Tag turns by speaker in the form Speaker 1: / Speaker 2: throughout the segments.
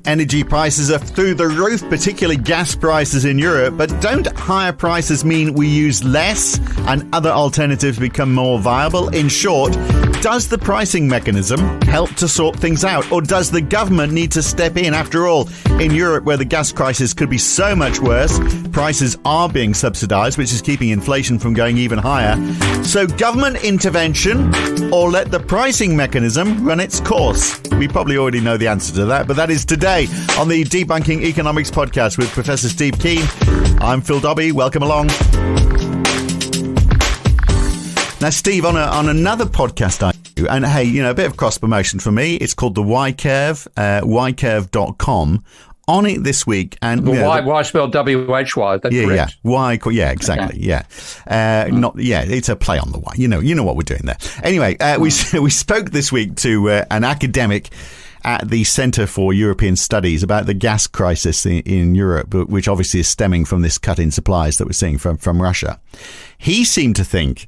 Speaker 1: energy prices are through the roof, particularly gas prices in Europe. But don't higher prices mean we use less and other alternatives become more viable? In short, does the pricing mechanism help to sort things out? Or does the government need to step in? After all, in Europe, where the gas crisis could be so much worse, prices are being subsidised, which is keeping inflation from going even higher. So government intervention or let the pricing mechanism run its course? We probably already know the answer to that, but that is today on the Debunking Economics podcast with Professor Steve Keen. I'm Phil Dobbie. Welcome along. Now, Steve, on another podcast I do, and hey, you know, a bit of cross promotion for me. It's called the Y Curve, ycurve.com. On it this week, and
Speaker 2: Y spelled W-H-Y. That's correct.
Speaker 1: Yeah, exactly. Okay. It's a play on the Y. You know what we're doing there. Anyway, we spoke this week to an academic at the Centre for European Studies about the gas crisis in Europe, which obviously is stemming from this cut in supplies that we're seeing from Russia. He seemed to think,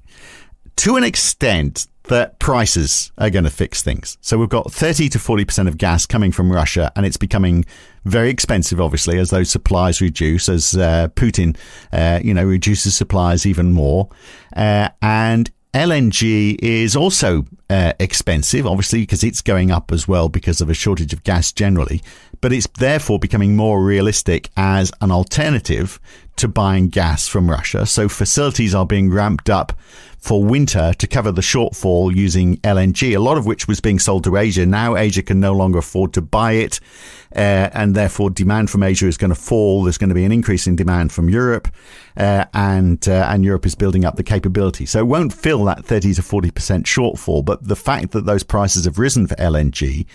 Speaker 1: to an extent, that prices are going to fix things. So we've got 30 to 40% of gas coming from Russia, and it's becoming very expensive, obviously, as those supplies reduce, as Putin, reduces supplies even more. And LNG is also expensive, obviously, because it's going up as well because of a shortage of gas generally. But it's therefore becoming more realistic as an alternative to buying gas from Russia. So facilities are being ramped up for winter to cover the shortfall using LNG, a lot of which was being sold to Asia. Now Asia can no longer afford to buy it, and therefore demand from Asia is going to fall. There's going to be an increase in demand from Europe, and Europe is building up the capability. So it won't fill that 30 to 40% shortfall, but the fact that those prices have risen for LNG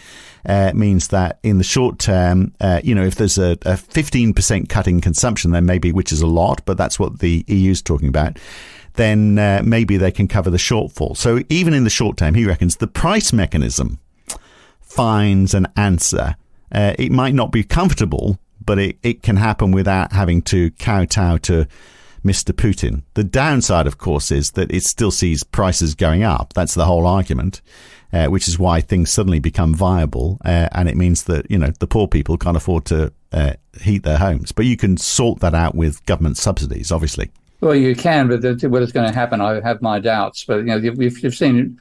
Speaker 1: means that in the short term, if there's a 15% cut in consumption, then maybe, which is a lot, but that's what the EU is talking about, then maybe they can cover the shortfall. So even in the short term, he reckons the price mechanism finds an answer. It might not be comfortable, but it can happen without having to kowtow to Mr. Putin. The downside, of course, is that it still sees prices going up. That's the whole argument, which is why things suddenly become viable. And it means that, the poor people can't afford to heat their homes. But you can sort that out with government subsidies, obviously. Well,
Speaker 2: you can, but whether it's going to happen, I have my doubts. But you've seen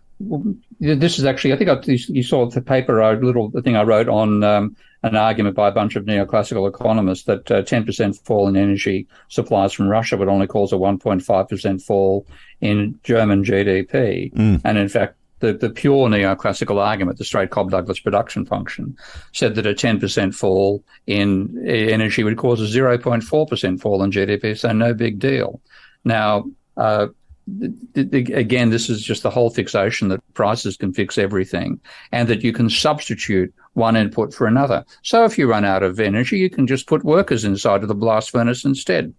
Speaker 2: this is actually, I think you saw the paper, the thing I wrote on an argument by a bunch of neoclassical economists that 10% fall in energy supplies from Russia would only cause a 1.5% fall in German GDP, and in fact, the pure neoclassical argument, the straight Cobb-Douglas production function, said that a 10% fall in energy would cause a 0.4% fall in GDP, so no big deal. Now, again, this is just the whole fixation that prices can fix everything and that you can substitute one input for another. So if you run out of energy, you can just put workers inside of the blast furnace instead.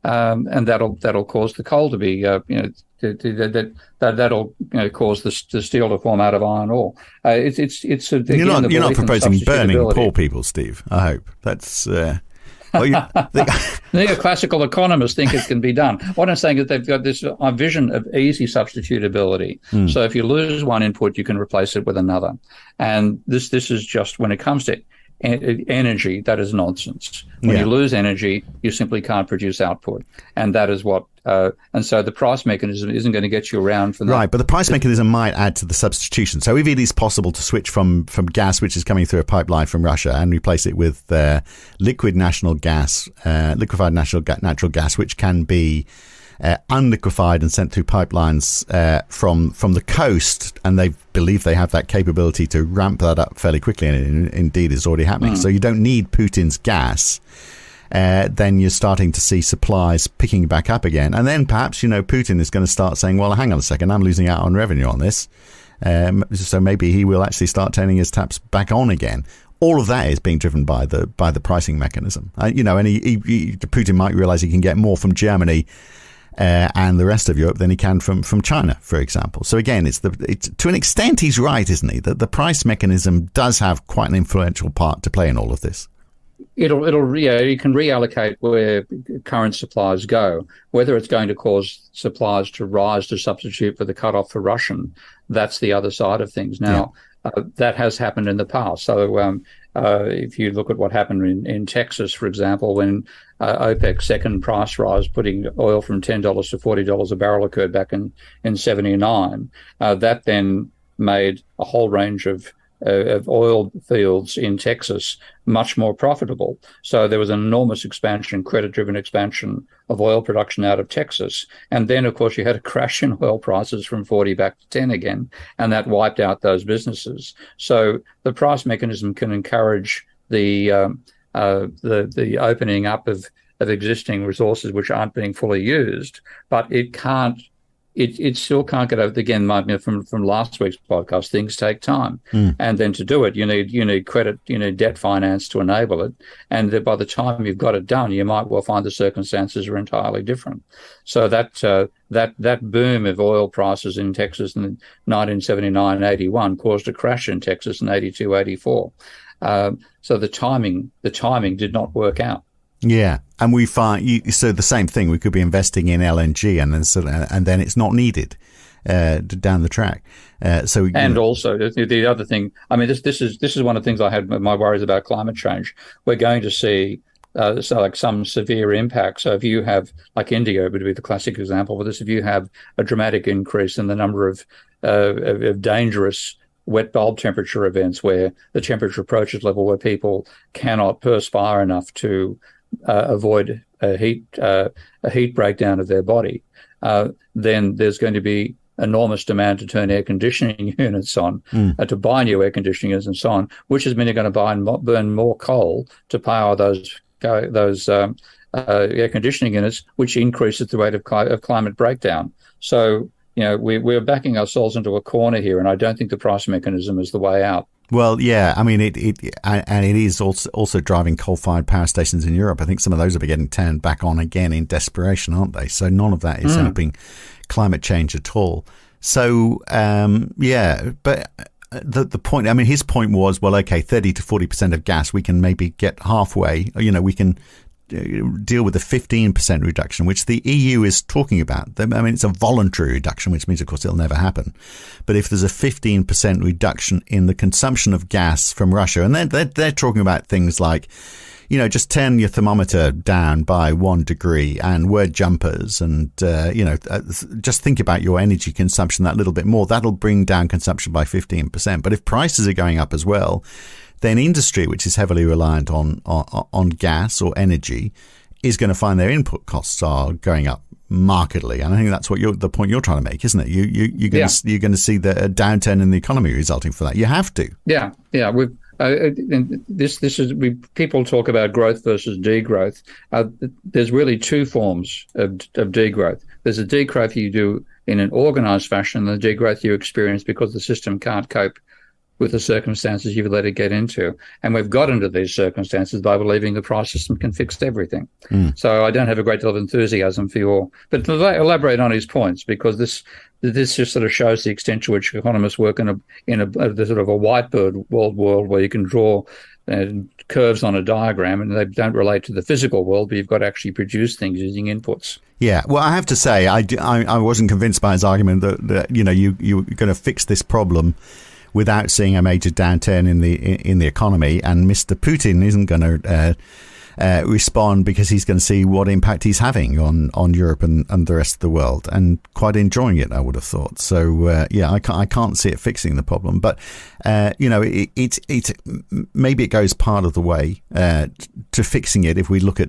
Speaker 2: And that'll cause the coal to be, that'll cause the steel to form out of iron ore.
Speaker 1: You're not proposing burning poor people, Steve. I hope that's.
Speaker 2: Neoclassical economists think it can be done. What I'm saying is they've got this vision of easy substitutability. So if you lose one input, you can replace it with another. And this is just, when it comes to energy, that is nonsense. When you lose energy, you simply can't produce output. And that is what, and so the price mechanism isn't going to get you around from that.
Speaker 1: Right, but the price mechanism might add to the substitution. So if it is possible to switch from gas, which is coming through a pipeline from Russia, and replace it with liquefied natural gas, which can be unliquefied and sent through pipelines from the coast, and they believe they have that capability to ramp that up fairly quickly, and it indeed is already happening. So you don't need Putin's gas. Then you're starting to see supplies picking back up again, and then perhaps Putin is going to start saying, "Well, hang on a second, I'm losing out on revenue on this," so maybe he will actually start turning his taps back on again. All of that is being driven by the pricing mechanism, and Putin might realize he can get more from Germany and the rest of Europe than he can from China, for example. So again, it's to an extent he's right, isn't he, that the price mechanism does have quite an influential part to play in all of this.
Speaker 2: You can reallocate where current supplies go. Whether it's going to cause supplies to rise to substitute for the cutoff for Russian, that's the other side of things. Now, that has happened in the past. So if you look at what happened in Texas, for example, when OPEC's second price rise, putting oil from $10 to $40 a barrel, occurred back in 79, that then made a whole range of oil fields in Texas much more profitable. So there was an enormous expansion, credit-driven expansion of oil production out of Texas. And then, of course, you had a crash in oil prices from 40 back to 10 again, and that wiped out those businesses. So the price mechanism can encourage the opening up of existing resources which aren't being fully used, but it can't. It still can't get over. Again, from last week's podcast, things take time, and then to do it, you need credit, you need debt finance to enable it, and by the time you've got it done, you might well find the circumstances are entirely different. So that boom of oil prices in Texas in 1979 81 caused a crash in Texas in 82, 84. So the timing did not work out.
Speaker 1: Yeah, and we find so the same thing. We could be investing in LNG, and then it's not needed down the track. Also the other thing. I mean, this is one of the things I had my worries about climate change. We're going to see some severe impact. So if you have, like India would be the classic example for this, if you have a dramatic increase in the number of dangerous wet bulb temperature events where the temperature approaches level where people cannot perspire enough to avoid a heat breakdown of their body, then there's going to be enormous demand to turn air conditioning units on, to buy new air conditioning units and so on, which is meaning going to burn more coal to power those air conditioning units, which increases the rate of climate breakdown. So, we're backing ourselves into a corner here, and I don't think the price mechanism is the way out. Well, yeah, I mean, it is also driving coal-fired power stations in Europe. I think some of those are getting turned back on again in desperation, aren't they? So none of that is helping climate change at all. So, but the point, I mean, his point was, well, okay, 30 to 40% of gas, we can maybe get halfway, we can deal with a 15% reduction, which the EU is talking about. I mean, it's a voluntary reduction, which means, of course, it'll never happen. But if there's a 15% reduction in the consumption of gas from Russia, and they're talking about things like, just turn your thermometer down by 1 degree and wear jumpers and, just think about your energy consumption that little bit more. That'll bring down consumption by 15%. But if prices are going up as well, then industry, which is heavily reliant on gas or energy, is going to find their input costs are going up markedly. And I think that's what the point you're trying to make, isn't it? You're going to see the downturn in the economy resulting from that. You have to. Yeah.
Speaker 2: We've people talk about growth versus degrowth. There's really two forms of degrowth. There's a degrowth you do in an organized fashion, and the degrowth you experience because the system can't cope with the circumstances you've let it get into. And we've got into these circumstances by believing the price system can fix everything. So I don't have a great deal of enthusiasm but to elaborate on his points, because this just sort of shows the extent to which economists work in a sort of a whiteboard world where you can draw curves on a diagram and they don't relate to the physical world, but you've got to actually produce things using inputs.
Speaker 1: Yeah, well, I have to say, I wasn't convinced by his argument that you're going to fix this problem without seeing a major downturn in the economy, and Mr. Putin isn't going to respond because he's going to see what impact he's having on Europe and the rest of the world, and quite enjoying it, I would have thought. So I can't see it fixing the problem, but it maybe it goes part of the way to fixing it if we look at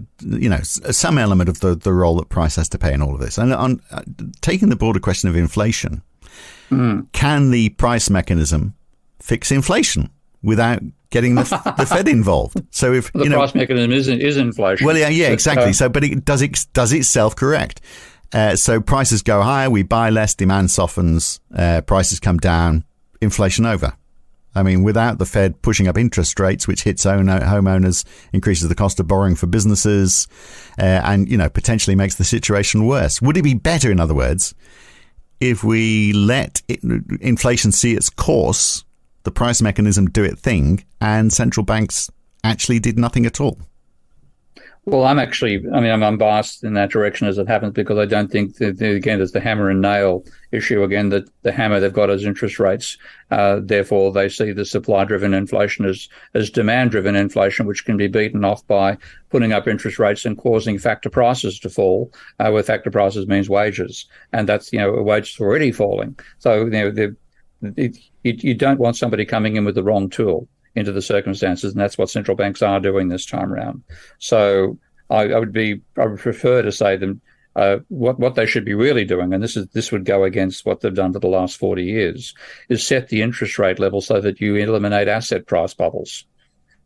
Speaker 1: some element of the role that price has to play in all of this. And on taking the broader question of inflation. Can the price mechanism fix inflation without getting the Fed involved? So if
Speaker 2: the price mechanism is inflation.
Speaker 1: Well, yeah, exactly. But it does it self-correct? So prices go higher, we buy less, demand softens, prices come down, inflation over. I mean, without the Fed pushing up interest rates, which hits homeowners, increases the cost of borrowing for businesses, and potentially makes the situation worse. Would it be better, in other words, if we let inflation see its course, the price mechanism do its thing, and central banks actually did nothing at all?
Speaker 2: Well, I'm biased in that direction as it happens, because I don't think that, again, there's the hammer and nail issue again, that the hammer they've got as interest rates. Therefore, they see the supply-driven inflation as demand-driven inflation, which can be beaten off by putting up interest rates and causing factor prices to fall, where factor prices means wages. And that's, wages are already falling. So, you don't want somebody coming in with the wrong tool into the circumstances, and that's what central banks are doing this time around. So I would prefer to say them what they should be really doing, and this would go against what they've done for the last 40 years, is set the interest rate level so that you eliminate asset price bubbles,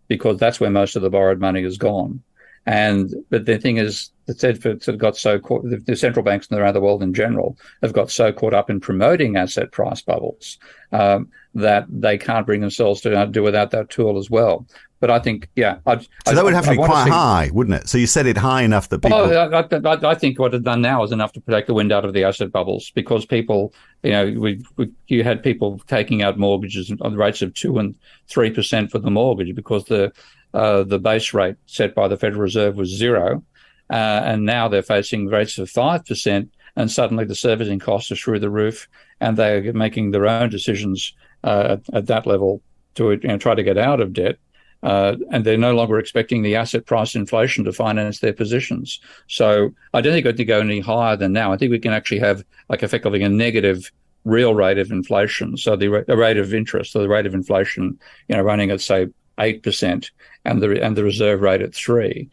Speaker 2: because that's where most of the borrowed money has gone. But the thing is, the central banks around the world in general have got so caught up in promoting asset price bubbles that they can't bring themselves to do without that tool as well. But I think,
Speaker 1: so that would have to be quite high, wouldn't it? So you set it high enough that people...
Speaker 2: I think what it's done now is enough to take the wind out of the asset bubbles, because people, you had people taking out mortgages on the rates of 2% and 3% for the mortgage, because the base rate set by the Federal Reserve was 0, and now they're facing rates of 5%, and suddenly the servicing costs are through the roof, and they're making their own decisions at that level to try to get out of debt. And they're no longer expecting the asset price inflation to finance their positions. So I don't think we have to go any higher than now. I think we can actually have effectively a negative real rate of inflation. So the rate of interest, so the rate of inflation, running at say 8%, and the reserve rate at 3%.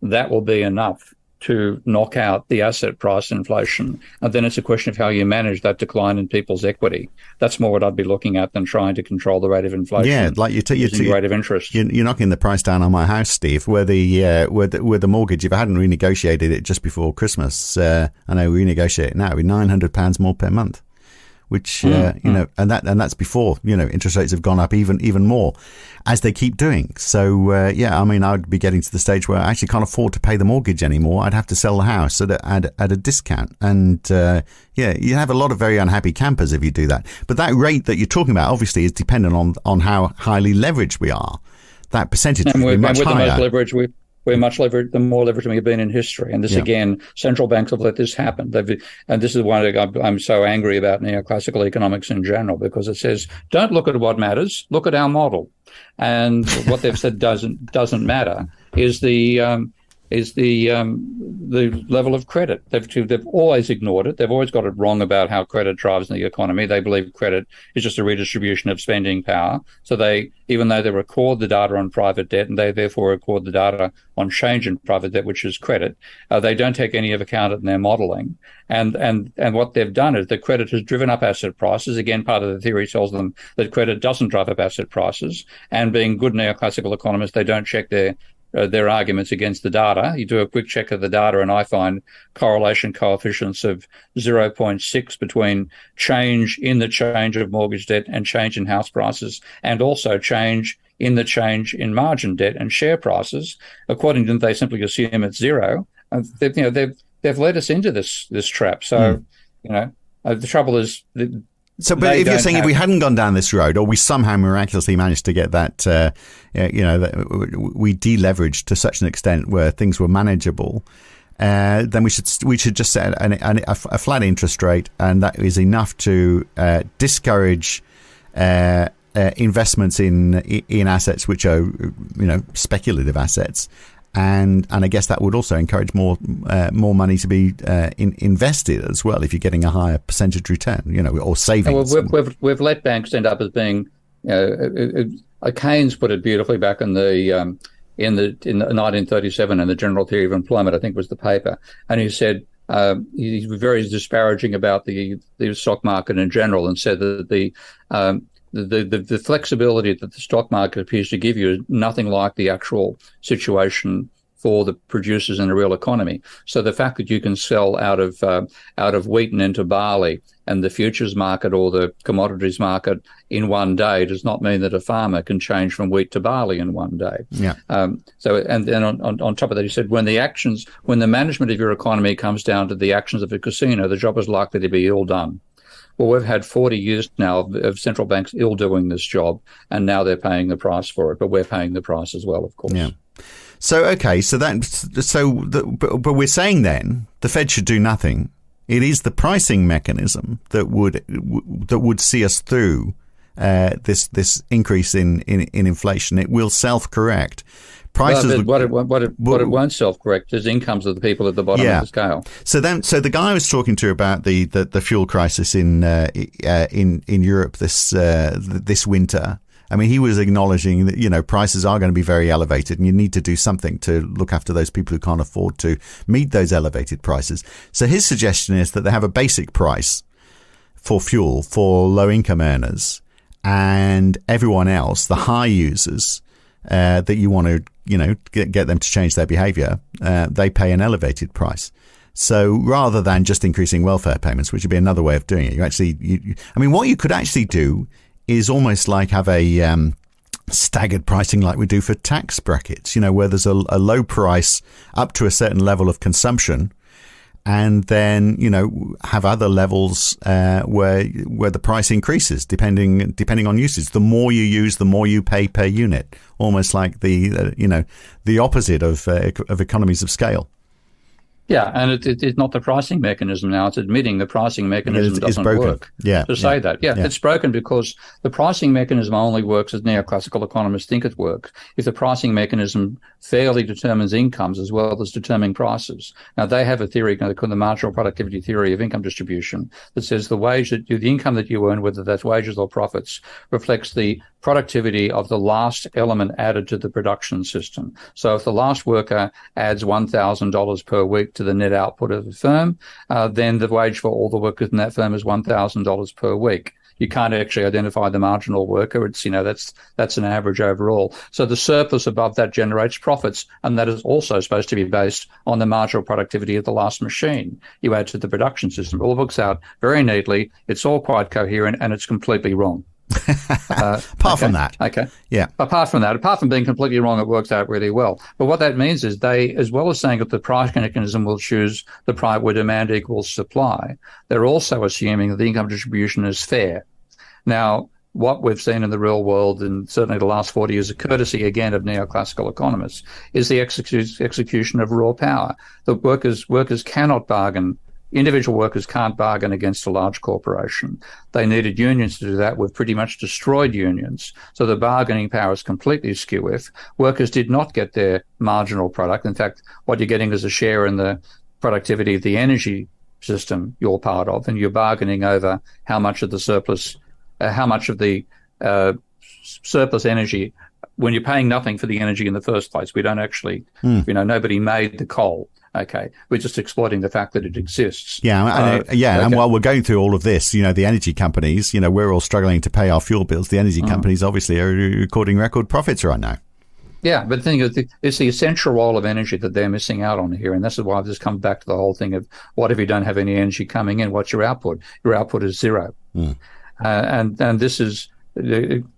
Speaker 2: That will be enough to knock out the asset price inflation. And then it's a question of how you manage that decline in people's equity. That's more what I'd be looking at than trying to control the rate of inflation.
Speaker 1: Yeah, like
Speaker 2: the rate of interest.
Speaker 1: You're knocking the price down on my house, Steve, where the mortgage, if I hadn't renegotiated it just before Christmas, and I renegotiate it now, it would be £900 more per month. Which and that's before interest rates have gone up even more, as they keep doing. So I'd be getting to the stage where I actually can't afford to pay the mortgage anymore. I'd have to sell the house at a discount, and you have a lot of very unhappy campers if you do that. But that rate that you're talking about obviously is dependent on how highly leveraged we are. That percentage would be much higher.
Speaker 2: The most leverage we're much leveraged, the more leverage we've been in history. And this, again, central banks have let this happen. And this is why I'm so angry about neoclassical economics in general, because it says, don't look at what matters, look at our model. And what they've said doesn't matter is the level of credit. They've always ignored it. They've always got it wrong about how credit drives the economy. They believe credit is just a redistribution of spending power. So even though they record the data on private debt, and they therefore record the data on change in private debt, which is credit, they don't take any of account in their modelling. And what they've done is that credit has driven up asset prices. Again, part of the theory tells them that credit doesn't drive up asset prices. And being good neoclassical economists, they don't check their arguments against the data. You do a quick check of the data, and I find correlation coefficients of 0.6 between change in the change of mortgage debt and change in house prices, and also change in the change in margin debt and share prices. According to them, they simply assume it's 0. They've led us into this trap. So, the trouble is
Speaker 1: but if you're saying if we hadn't gone down this road, or we somehow miraculously managed to get that, we deleveraged to such an extent where things were manageable, then we should just set a flat interest rate, and that is enough to discourage investments in assets which are speculative assets. And I guess that would also encourage more money to be invested as well, if you're getting a higher percentage return, or savings.
Speaker 2: We've let banks end up as being. Keynes put it beautifully back in the 1937 in the General Theory of Employment, I think was the paper, and he said he was very disparaging about the stock market in general, and said that the flexibility that the stock market appears to give you is nothing like the actual situation for the producers in the real economy. So the fact that you can sell out of wheat and into barley, and the futures market or the commodities market in one day, does not mean that a farmer can change from wheat to barley in one day.
Speaker 1: Yeah.
Speaker 2: And then on top of that, he said, when the management of your economy comes down to the actions of a casino, the job is likely to be ill done. Well, we've had 40 years now of central banks ill doing this job, and now they're paying the price for it. But we're paying the price as well, of course.
Speaker 1: Yeah. So but we're saying then the Fed should do nothing. It is the pricing mechanism that would see us through this increase in inflation. It will self-correct. Prices.
Speaker 2: What it won't self-correct is incomes of the people at the bottom of the scale.
Speaker 1: So the guy I was talking to about the fuel crisis in Europe this winter. I mean, he was acknowledging that, prices are going to be very elevated and you need to do something to look after those people who can't afford to meet those elevated prices. So his suggestion is that they have a basic price for fuel for low income earners, and everyone else, the high users, that you want to, get them to change their behavior, they pay an elevated price. So rather than just increasing welfare payments, which would be another way of doing it, what you could actually do is almost like have a staggered pricing like we do for tax brackets, where there's a low price up to a certain level of consumption, and then, have other levels where the price increases depending on usage. The more you use, the more you pay per unit, almost like the opposite of economies of scale.
Speaker 2: Yeah, and it's not the pricing mechanism now. It's admitting the pricing mechanism doesn't work. Say that. It's broken because the pricing mechanism only works as neoclassical economists think it works. If the pricing mechanism fairly determines incomes as well as determining prices. Now, they have a theory called the marginal productivity theory of income distribution that says the income that you earn, whether that's wages or profits, reflects the productivity of the last element added to the production system. So if the last worker adds $1,000 per week to the net output of the firm, then the wage for all the workers in that firm is $1,000 per week. You can't actually identify the marginal worker. It's, that's an average overall. So the surplus above that generates profits, and that is also supposed to be based on the marginal productivity of the last machine you add to the production system. It all works out very neatly. It's all quite coherent, and it's completely wrong.
Speaker 1: Apart from that.
Speaker 2: Okay.
Speaker 1: Yeah.
Speaker 2: Apart from being completely wrong, it works out really well. But what that means is they, as well as saying that the price mechanism will choose the price where demand equals supply, they're also assuming that the income distribution is fair. Now, what we've seen in the real world, and certainly the last 40 years, a courtesy again of neoclassical economists, is the execution of raw power. The workers cannot bargain. Individual workers can't bargain against a large corporation. They needed unions to do that. We've pretty much destroyed unions. So the bargaining power is completely skew if workers did not get their marginal product. In fact, what you're getting is a share in the productivity of the energy system you're part of, and you're bargaining over how much of the surplus energy, when you're paying nothing for the energy in the first place. We don't actually, nobody made the coal. Okay, we're just exploiting the fact that it exists.
Speaker 1: And while we're going through all of this, the energy companies, we're all struggling to pay our fuel bills. The energy companies obviously are recording record profits right now.
Speaker 2: Yeah, but the thing is, it's the essential role of energy that they're missing out on here, and this is why I've just come back to the whole thing of what if you don't have any energy coming in? What's your output? Your output is zero. And this is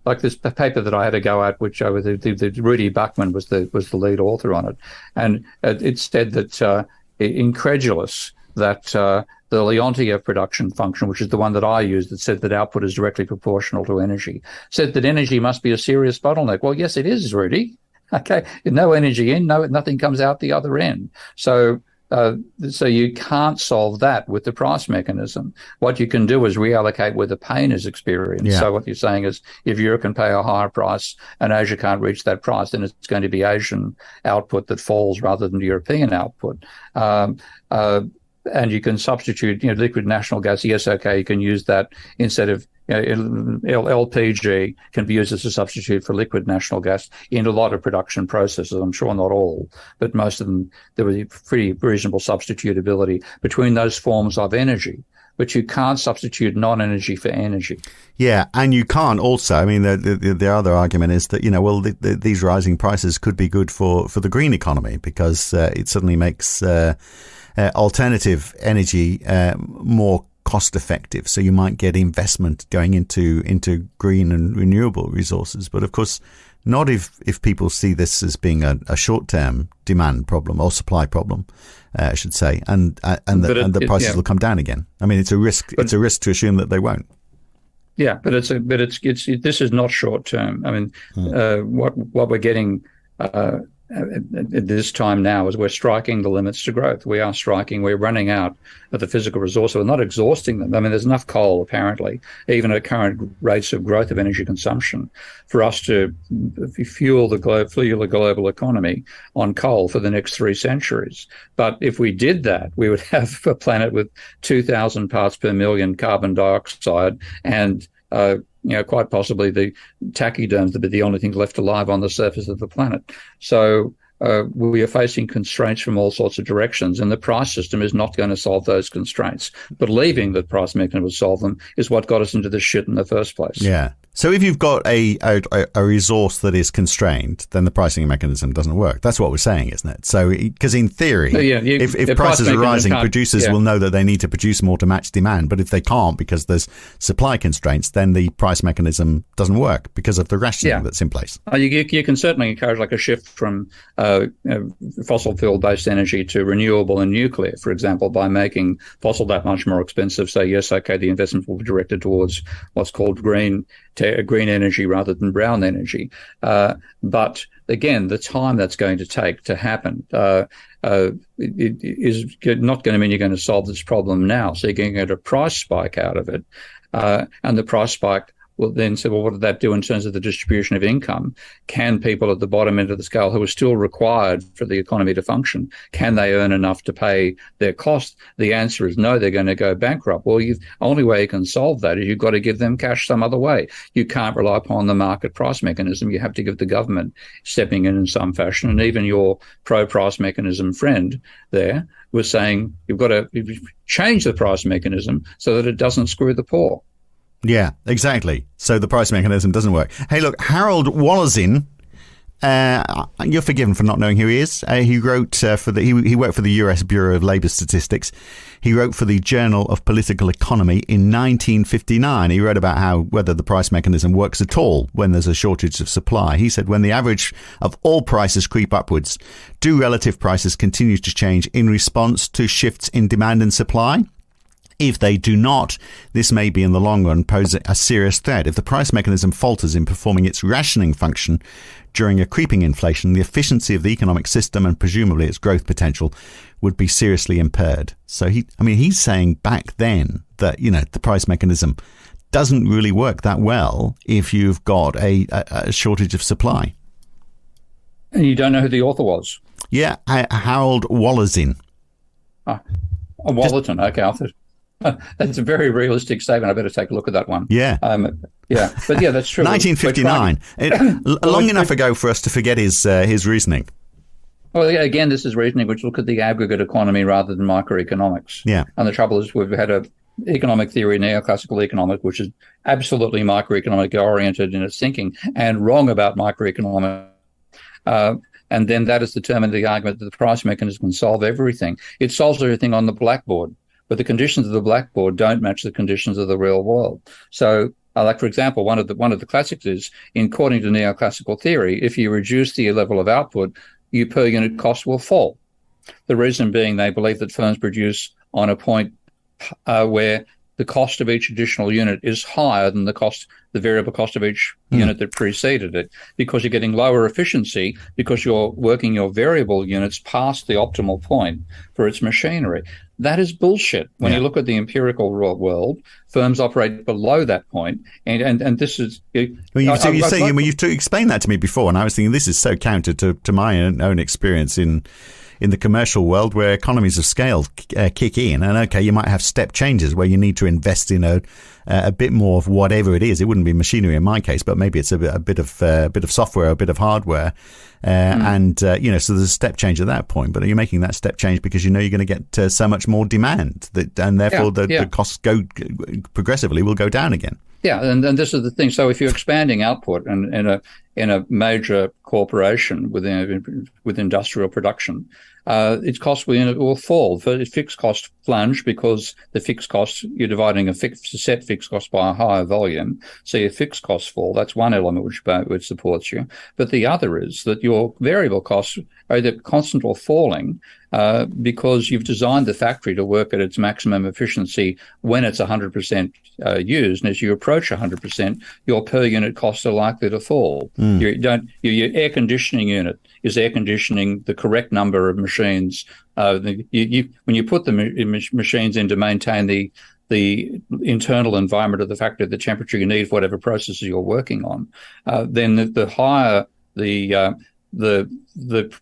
Speaker 2: like this paper that I had to go at, which the Rudy Buckman was the lead author on it, and it said that incredulous that the Leontief production function, which is the one that I used, that said that output is directly proportional to energy, said that energy must be a serious bottleneck. Well, yes, it is, Rudy. Okay, no energy in, nothing comes out the other end. So you can't solve that with the price mechanism. What you can do is reallocate where the pain is experienced. Yeah. So what you're saying is if Europe can pay a higher price and Asia can't reach that price, then it's going to be Asian output that falls rather than European output. And you can substitute, liquid natural gas. Yes, okay, you can use that instead of LPG can be used as a substitute for liquid natural gas in a lot of production processes. I'm sure not all, but most of them, there was pretty reasonable substitutability between those forms of energy. But you can't substitute non-energy for energy.
Speaker 1: Yeah, and you can't also, the other argument is that, these rising prices could be good for the green economy because it suddenly makes alternative energy more cost effective. So you might get investment going into green and renewable resources. But of course, not if people see this as being a short-term demand problem or supply problem, I should say, and the prices will come down again. It's a risk. It's a risk to assume that they won't.
Speaker 2: Yeah, but this is not short term. What we're getting at this time now, as we're striking the limits to growth. We're running out of the physical resource. We're not exhausting them. I mean, there's enough coal, apparently, even at current rates of growth of energy consumption, for us to fuel the global economy on coal for the next 3 centuries. But if we did that, we would have a planet with 2,000 parts per million carbon dioxide and quite possibly the tachyderms to be the only things left alive on the surface of the planet. So we are facing constraints from all sorts of directions, and the price system is not going to solve those constraints. Believing that price mechanism will solve them is what got us into this shit in the first place.
Speaker 1: Yeah. So if you've got a resource that is constrained, then the pricing mechanism doesn't work. That's what we're saying, isn't it? So, because in theory, if prices are rising, producers will know that they need to produce more to match demand. But if they can't because there's supply constraints, then the price mechanism doesn't work because of the rationing that's in place.
Speaker 2: You can certainly encourage like a shift from fossil fuel-based energy to renewable and nuclear, for example, by making fossil that much more expensive. So yes, okay, the investment will be directed towards what's called green energy rather than brown energy. But again, the time that's going to take to happen it is not going to mean you're going to solve this problem now. So you're going to get a price spike out of it. And the price spike will then say, well, what did that do in terms of the distribution of income? Can people at the bottom end of the scale who are still required for the economy to function, can they earn enough to pay their cost? The answer is no, they're going to go bankrupt. Well, the only way you can solve that is you've got to give them cash some other way. You can't rely upon the market price mechanism. You have to give the government stepping in some fashion. And even your pro-price mechanism friend there was saying you've got to change the price mechanism so that it doesn't screw the poor.
Speaker 1: Yeah, exactly. So the price mechanism doesn't work. Hey, look, Harold Wallachin, you're forgiven for not knowing who he is. He wrote he worked for the US Bureau of Labor Statistics. He wrote for the Journal of Political Economy in 1959. He wrote about whether the price mechanism works at all when there's a shortage of supply. He said, when the average of all prices creep upwards, do relative prices continue to change in response to shifts in demand and supply? If they do not, this may be in the long run pose a serious threat. If the price mechanism falters in performing its rationing function during a creeping inflation, the efficiency of the economic system and presumably its growth potential would be seriously impaired. So he's saying back then that, the price mechanism doesn't really work that well if you've got a shortage of supply.
Speaker 2: And you don't know who the author was?
Speaker 1: Yeah, Harold Wallachin.
Speaker 2: Wallachin, okay. That's a very realistic statement. I better take a look at that one.
Speaker 1: Yeah.
Speaker 2: But yeah, that's true.
Speaker 1: 1959. Long enough ago for us to forget his reasoning.
Speaker 2: Well, again, this is reasoning which look at the aggregate economy rather than microeconomics.
Speaker 1: Yeah.
Speaker 2: And the trouble is we've had a economic theory, neoclassical economics, which is absolutely microeconomic oriented in its thinking and wrong about microeconomics. And then that has determined the argument that the price mechanism can solve everything. It solves everything on the blackboard, but the conditions of the blackboard don't match the conditions of the real world. So, like, for example, one of the classics is, according to neoclassical theory, if you reduce the level of output, your per unit cost will fall. The reason being they believe that firms produce on a point where the cost of each additional unit is higher than the variable cost of each unit that preceded it, because you're getting lower efficiency because you're working your variable units past the optimal point for its machinery. That is bullshit. When you look at the empirical world, firms operate below that point, and this is. You've explained that to me before, and I was thinking this is so counter to my own experience in the commercial world, where economies of scale kick in, and okay, you might have step changes where you need to invest in a bit more of whatever it is. It wouldn't be machinery in my case, but maybe it's a bit of software, a bit of hardware, and so there's a step change at that point. But you're making that step change because you're going to get so much more demand and therefore the costs progressively will go down again. Yeah, and this is the thing. So if you're expanding output in a major corporation with industrial production, its cost will fall. Fixed cost plunge because the fixed cost, you're dividing a set fixed cost by a higher volume, so your fixed costs fall. That's one element which supports you. But the other is that your variable costs are either constant or falling because you've designed the factory to work at its maximum efficiency when it's 100% used. And as you approach 100%, your per unit costs are likely to fall. Your air conditioning unit is air conditioning the correct number of machines. When you put the machines in to maintain the internal environment of the factory, the temperature you need for whatever processes you're working on, then the higher the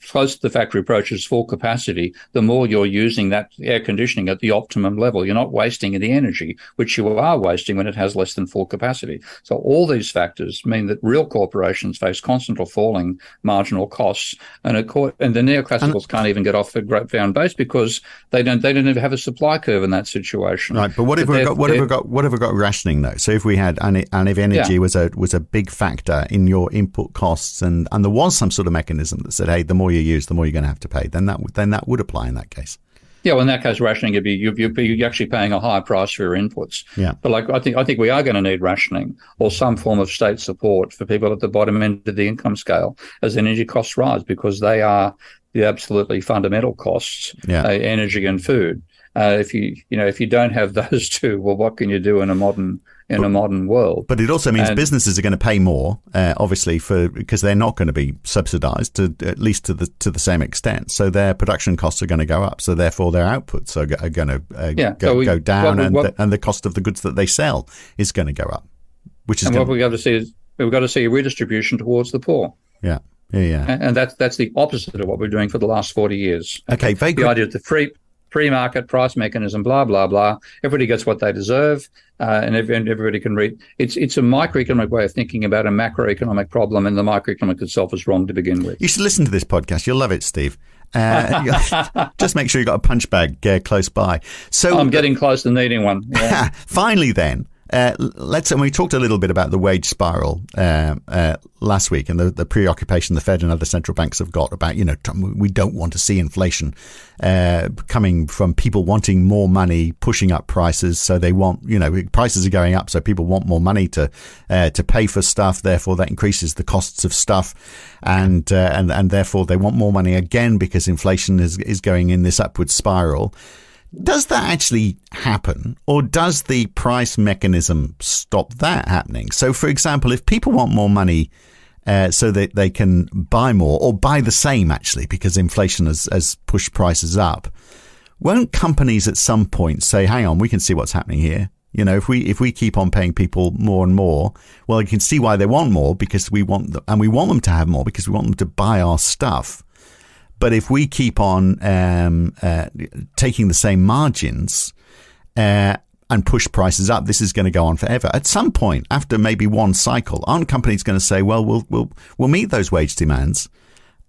Speaker 2: closer the factory approaches full capacity, the more you're using that air conditioning at the optimum level. You're not wasting any energy, which you are wasting when it has less than full capacity. So all these factors mean that real corporations face constant or falling marginal costs, and the neoclassicals can't even get off the grapevine base because they don't even have a supply curve in that situation.
Speaker 1: Right, but what have we got rationing though? So if we had and if energy was a big factor in your input costs, and there was some sort of mechanism that said, hey, the more you use, the more you're going to have to pay, then that would apply in that case.
Speaker 2: Yeah, well, in that case, rationing would be you're actually paying a higher price for your inputs.
Speaker 1: Yeah,
Speaker 2: but I think we are going to need rationing or some form of state support for people at the bottom end of the income scale as energy costs rise, because they are the absolutely fundamental costs, energy and food. If you don't have those two, well, what can you do in a modern world?
Speaker 1: But it also means businesses are going to pay more, obviously, because they're not going to be subsidised at least to the same extent. So their production costs are going to go up. So therefore, their outputs are going to go down, and the cost of the goods that they sell is going to go up.
Speaker 2: What we've got to see is we've got to see a redistribution towards the poor.
Speaker 1: Yeah.
Speaker 2: And that's the opposite of what we're doing for the last 40 years.
Speaker 1: Okay, very good.
Speaker 2: The idea of the free market price mechanism, blah blah blah. Everybody gets what they deserve, and everybody can read. It's a microeconomic way of thinking about a macroeconomic problem, and the microeconomic itself is wrong to begin with.
Speaker 1: You should listen to this podcast. You'll love it, Steve. Just make sure you've got a punch bag close by. So
Speaker 2: I'm getting close to needing one. Yeah.
Speaker 1: Finally, then. We talked a little bit about the wage spiral last week, and the preoccupation the Fed and other central banks have got about, we don't want to see inflation coming from people wanting more money, pushing up prices. So they want, prices are going up, so people want more money to pay for stuff. Therefore, that increases the costs of stuff, and therefore they want more money again because inflation is going in this upward spiral. Does that actually happen, or does the price mechanism stop that happening? So, for example, if people want more money so that they can buy more or buy the same, actually, because inflation has pushed prices up, won't companies at some point say, hang on, we can see what's happening here? If we keep on paying people more and more, well, you can see why they want more, because we want them to have more because we want them to buy our stuff. But if we keep on taking the same margins and push prices up, this is going to go on forever. At some point, after maybe one cycle, aren't companies going to say, well, we'll meet those wage demands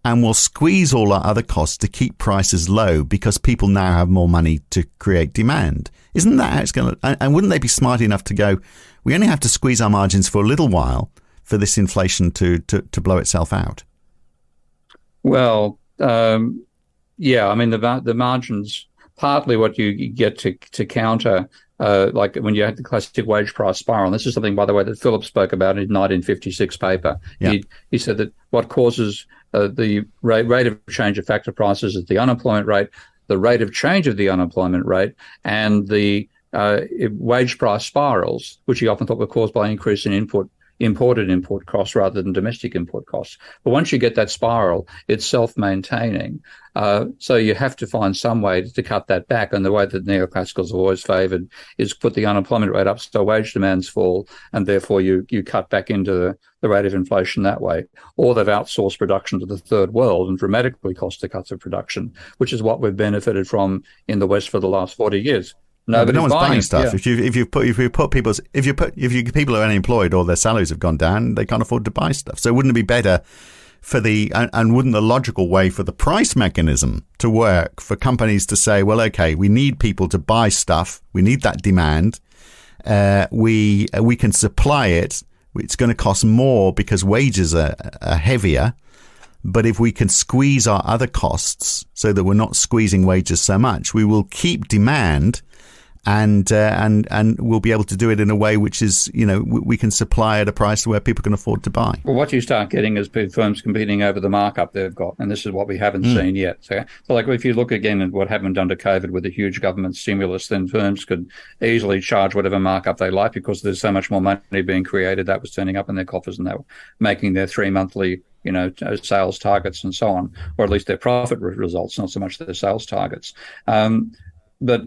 Speaker 1: and we'll squeeze all our other costs to keep prices low because people now have more money to create demand? Isn't that how it's going to? And wouldn't they be smart enough to go, we only have to squeeze our margins for a little while for this inflation to blow itself out?
Speaker 2: Well, I mean, the margins, partly what you get to counter, like when you had the classic wage price spiral. And this is something, by the way, that Philip spoke about in his 1956 paper. Yeah. He said that what causes the rate of change of factor prices is the unemployment rate, the rate of change of the unemployment rate, and the wage price spirals, which he often thought were caused by an increase in imported input costs rather than domestic input costs. But once you get that spiral, it's self-maintaining. So you have to find some way to cut that back. And the way that neoclassicals have always favoured is put the unemployment rate up so wage demands fall, and therefore you cut back into the rate of inflation that way. Or they've outsourced production to the third world and dramatically cost the cuts of production, which is what we've benefited from in the West for the last 40 years.
Speaker 1: But no one's buying stuff. Yeah. If people are unemployed or their salaries have gone down, they can't afford to buy stuff. So wouldn't it be better and wouldn't the logical way for the price mechanism to work for companies to say, well, okay, we need people to buy stuff, we need that demand, we can supply it. It's going to cost more because wages are heavier. But if we can squeeze our other costs so that we're not squeezing wages so much, we will keep demand. and we'll be able to do it in a way which is, we can supply at a price where people can afford to buy.
Speaker 2: Well, what you start getting is firms competing over the markup they've got, and this is what we haven't seen yet. So like if you look again at what happened under COVID with the huge government stimulus, then firms could easily charge whatever markup they like because there's so much more money being created that was turning up in their coffers, and they were making their 3 monthly sales targets and so on, or at least their profit results, not so much their sales targets. But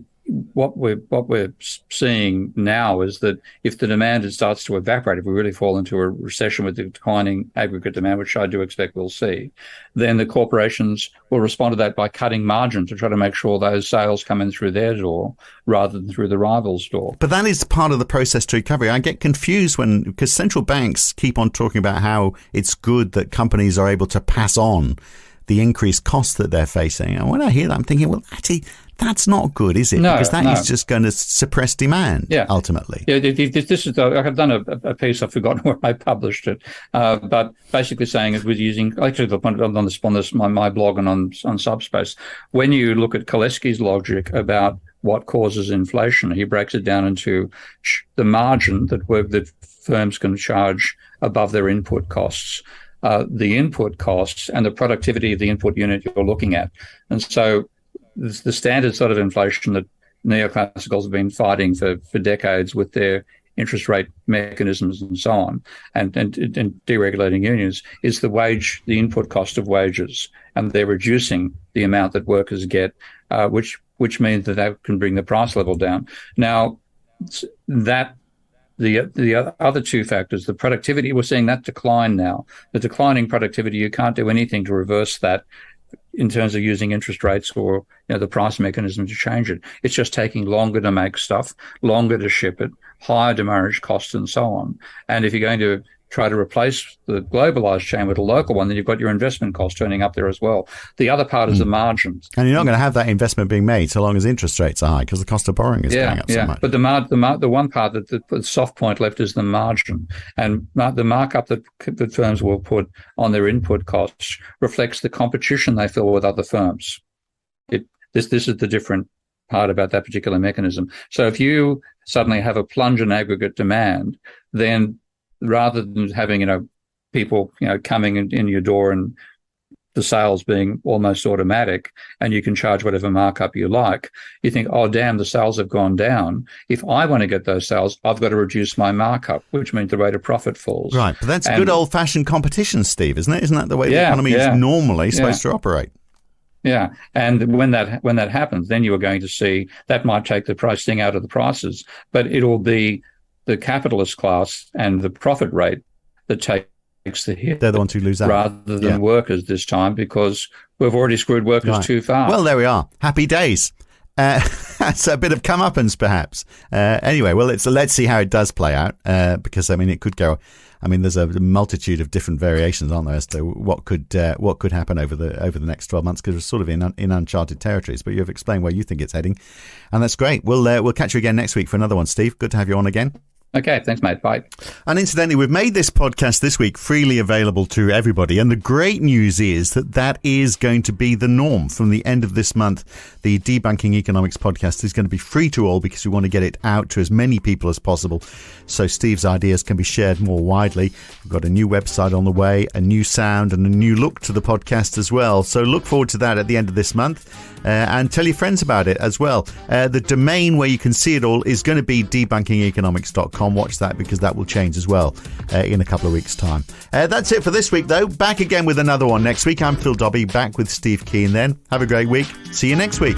Speaker 2: what we're seeing now is that if the demand starts to evaporate, if we really fall into a recession with the declining aggregate demand, which I do expect we'll see, then the corporations will respond to that by cutting margin to try to make sure those sales come in through their door rather than through the rival's door.
Speaker 1: But that is part of the process to recovery. I get confused because central banks keep on talking about how it's good that companies are able to pass on the increased costs that they're facing. And when I hear that, I'm thinking, well, actually, that's not good, is it?
Speaker 2: No,
Speaker 1: because that is just going to suppress demand, ultimately.
Speaker 2: Yeah, this is. I've done a piece. I've forgotten where I published it, but basically saying it was using actually on my blog and on Subspace. When you look at Koleski's logic about what causes inflation, he breaks it down into the margin that firms can charge above their input costs, the input costs, and the productivity of the input unit you're looking at, and so. The standard sort of inflation that neoclassicals have been fighting for decades with their interest rate mechanisms and so on, and deregulating unions, is the input cost of wages, and they're reducing the amount that workers get, which means that can bring the price level down. Now, that the other two factors, the productivity, we're seeing that decline now. The declining productivity, you can't do anything to reverse that in terms of using interest rates or the price mechanism to change it. It's just taking longer to make stuff, longer to ship it, higher demurrage costs and so on. And if you're going to try to replace the globalized chain with a local one, then you've got your investment costs turning up there as well. The other part is the margins.
Speaker 1: And you're not going to have that investment being made so long as interest rates are high because the cost of borrowing is going up so much.
Speaker 2: But the one part that the soft point left is the margin. And the markup that firms will put on their input costs reflects the competition they feel with other firms. This is the different part about that particular mechanism. So if you suddenly have a plunge in aggregate demand, then rather than having, people, coming in your door and the sales being almost automatic and you can charge whatever markup you like, you think, oh, damn, the sales have gone down. If I want to get those sales, I've got to reduce my markup, which means the rate of profit falls.
Speaker 1: Right. But that's good old-fashioned competition, Steve, isn't it? Isn't that the way the economy is normally supposed to operate?
Speaker 2: Yeah, and when that happens, then you are going to see that might take the pricing out of the prices, but it'll be the capitalist class and the profit rate that takes the hit.
Speaker 1: They're the ones who lose out.
Speaker 2: Rather than workers this time, because we've already screwed workers too far.
Speaker 1: Well, there we are. Happy days. That's a bit of comeuppance, perhaps. Anyway, well, let's see how it does play out, because, it could go... there's a multitude of different variations, aren't there, as to what could happen over the next 12 months, because we're sort of in uncharted territories. But you've explained where you think it's heading, and that's great. We'll catch you again next week for another one, Steve. Good to have you on again.
Speaker 2: Okay, thanks, mate. Bye.
Speaker 1: And incidentally, we've made this podcast this week freely available to everybody. And the great news is that is going to be the norm. From the end of this month, the Debunking Economics podcast is going to be free to all because we want to get it out to as many people as possible so Steve's ideas can be shared more widely. We've got a new website on the way, a new sound and a new look to the podcast as well. So look forward to that at the end of this month. And tell your friends about it as well. The domain where you can see it all is going to be debunkingeconomics.com. Watch that, because that will change as well in a couple of weeks' time. That's it for this week, though. Back again with another one next week. I'm Phil Dobbie, back with Steve Keen then. Have a great week. See you next week.